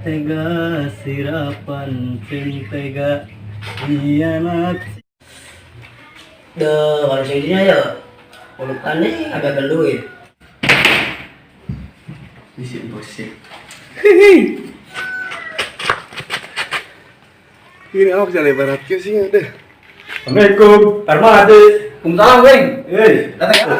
tega sirapan cing tega hianat. Kalau sendirinya ya pulutannya agak duit. Bisa bosnya. Ini awak jalan barat ke sih deh. Assalamualaikum, Tarmadi. Waalaikumsalam, Weng. Datang ya.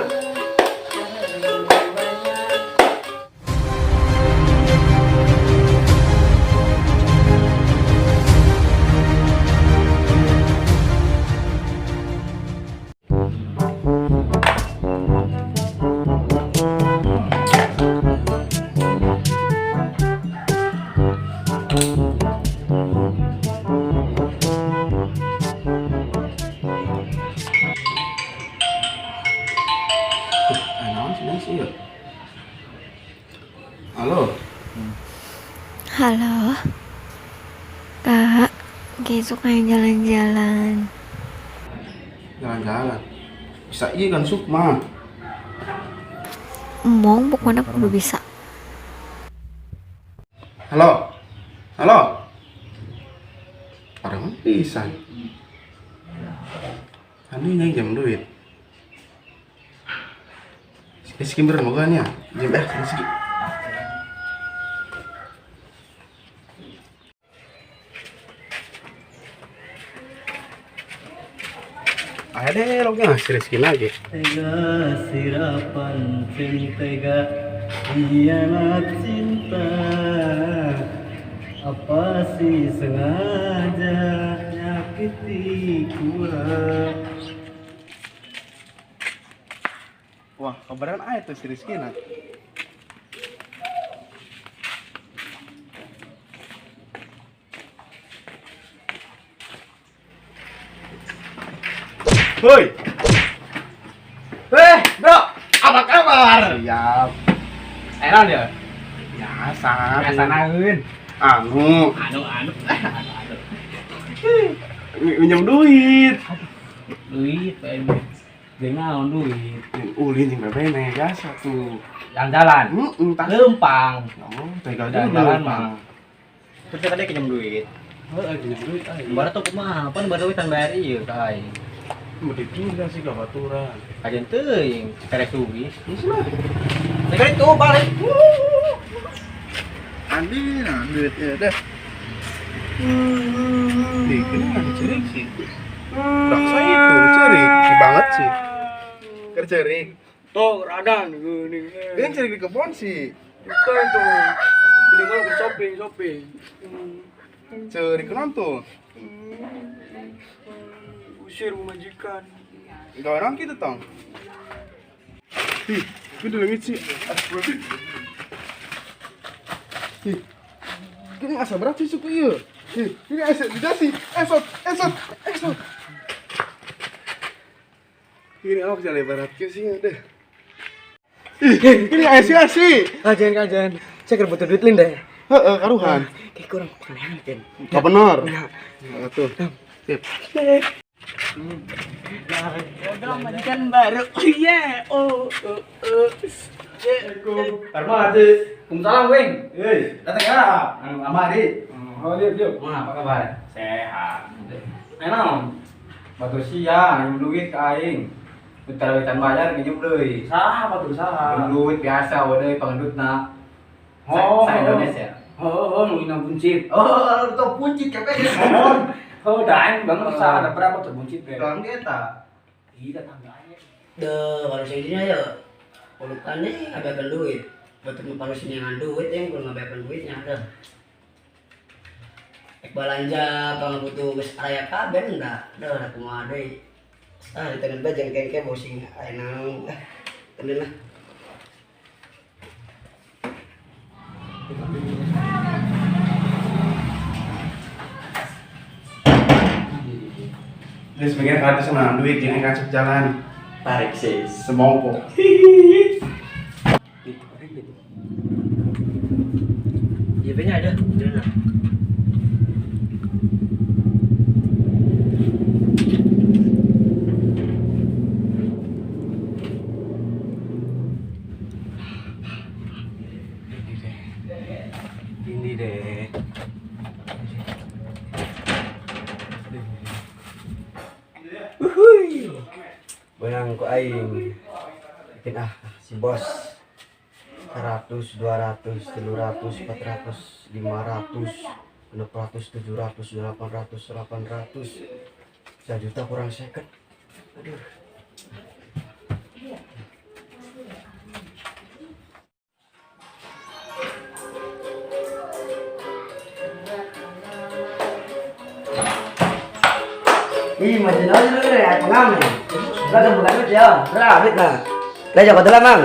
Halo. Halo, Kak. Besok kayak jalan-jalan. Jalan-jalan. Bisa iya kan Sukma. Emong pokoknya aku bisa. Halo. Halo. Ada mana pisan? Anu yang jam duit. Siki bener bukannya? Jam siki. Ayo deh, lo gak ngasih lagi. Tega sirapan cing tega hianat cinta. Apa sih sengaja nyakiti kurang. Wah, kabaran aja tuh si Rizky nak. Woi. Bro, apa kabar? Siap. Enak ya? Biasa. Biasanaeun. Anu. Anu. Minjem duit. Duit, jeung naon duit? Ulin jeung bebene biasa tuh. Jalan-jalan. Tak Lempang. oh, tega Jalan-jalan juga. mah. Terus tadi pinjam duit. Heeh, pinjem duit aja. Baru tuh kumaha? Pan baru duitan bayar ieu ka aing. Mau ditinggal sih kabaturan. Kajian teuing, karek duit. Nek itu balik. Andi nah duit ya deh. Dikit kan cerik sih. Raksa itu cerik, banget sih. Kercerik. Tuh, radan gini. Dia cerik di kebun sih. Itu itu. Mendingan aku shopping. Cerik kenon tuh. Usir majikan. Gak orang gitu tong. Ih, itu langit sih. Ih, ini asa berat sih suku iya. Ih, ini asa dikasih. Esot. Ini awak jalan barat ke sih deh. Ih, ini asa sih. Kajian. Saya kira butuh duit lin deh. Heeh, karuhan. Kayak kurang panehan kan. Gak bener. Tuh. Sip. Udah majikan baru. Iya. Tarmadi. Waalaikumsalam, Weng. Datang ya. Lama di. Oh, dia. Apa kabar? Sehat. Enak. Batu siang, duit ke aing. Utara-utan bayar nginjem deui. Saha batu saha? Duit biasa we pangdutna. Sa Indonesia. Nu ina buncit. Oh, itu puncit kayak Oh, daeng banget ada berapa tuh buncit be? Orang kita. Iya, tangganya. Kalau sendirinya ya pulutannya agak duit. Buat numpang sini dengan duit yang belum ngabekan duitnya ada. Belanja kalau butuh geus aya kaben enggak. Ada kumaha deui. Di tangan bajang kengke bosing aya naon. Tenan lah. Dia sebagian kartu sama duit yang ngacak jalan. Tarik sih. Semongko. JP-nya ada. Di mana? Ini deh. deh. Benang ku aing. Bikin si bos. 100, 200, 300, 400, 500, 600, 700, 800, 800. 1 juta kurang second. Aduh. Ih, macam mana lu ni? Aku ngam ni. Dah bukan duit ya. Dah habis dah. Dah jaga telah mang.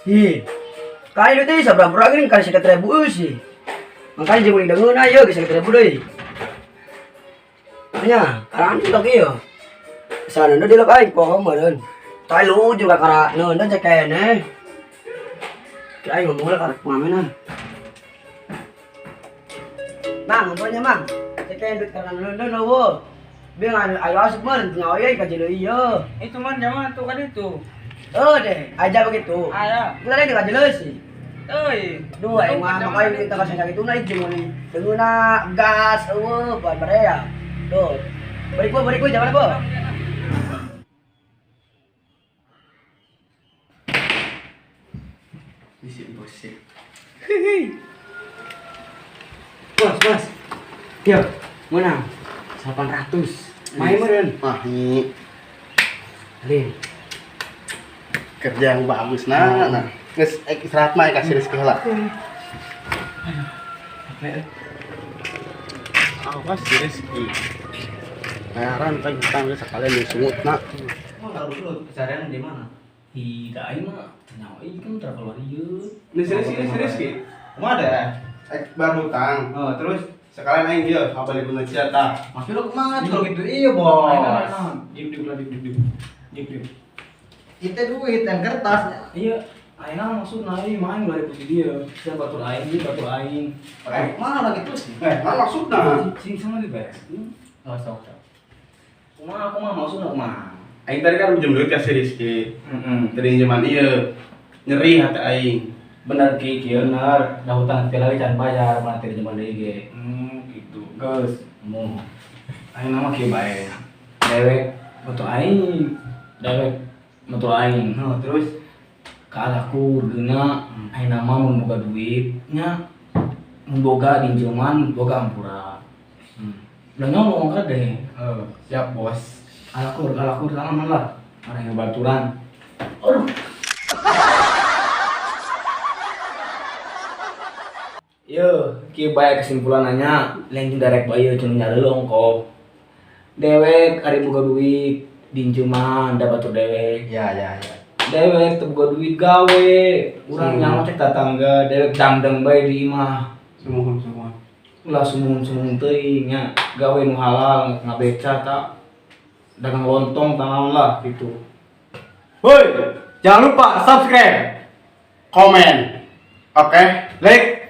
Ih. Kali itu seberapa lagi kali sekitar 1000 sih. Makanya jangan dengar na yo sekitar 1000 deui. Nya, karang ni lagi yo. Sana dia lagi kok meureun. Tai lu juga kara neun cek kene. Kaya ngomong lah karek pengamen Mang, ngomongnya mang. Ceknya duit karena nundun loh. Biar ayo asuk man, nyawa kaji lo iya. Itu man jangan tuh kan itu. Oh deh, aja begitu. Ada. Kita lagi kaji lo sih. Oi. Dua, yang makanya kita kasih sakit tunai cuma nih. Dengan gas, buat mereka. Tuh, balik gua, jangan apa. Bisik. Bos. Yo, menang 800. Main meren. Ini Lin. kerja yang bagus nah. Geus istirahat mah kasih rezeki heula. Awas si rezeki. Heran kan kita sekalian disungut nak. Emang kalau lu keseharian di mana? Tidak ini mah nyawa ini kan travel ieu. Ini serius. Mau ada? Baru utang. Oh, terus Sekalian aing dia apa di Indonesia tah. maksud lu kemana kalau gitu? Iya, Bos. Dik. Kita duit dan kertas. Iya, ayeuna maksudna ieu main bari putih dia. Sia batur aing. Mana lagi terus? Mana maksudna? Sing sama diberes. Oh, sok. Kumaha maksudna kumaha? Aing tadi kan pinjam duit ka si Rizky. Tadi zaman ieu nyeri hati aing. Bener kieu bener. Da hutang teh lagi can bayar, mana teh zaman deui ge. Gitu. Geus, mau. Aing mah kieu bae. Dewek batur aing. Nah, terus Kalaku geuna ayeuna mah mun boga duit nya mun boga dinjeuman boga ampura. Udah ngomong ka deh. siap, Bos. Kalakur tangan lah. Ada yang baturan. Aduh. Yo, kieu bae kesimpulannya lain direct bae cuma nyarelong kok. Dewek ari boga duit dinjeuman da batur dewek. Ya. Dewek teu boga duit gawe. Urang nyawa cek tetangga dewek damdeng bae di imah. Semua. Ulah sumun teuing nya. Gawe nu halal ngabeca tak. Dagang lontong tangan lah gitu. Woi, jangan lupa subscribe, Komen. Oke. like.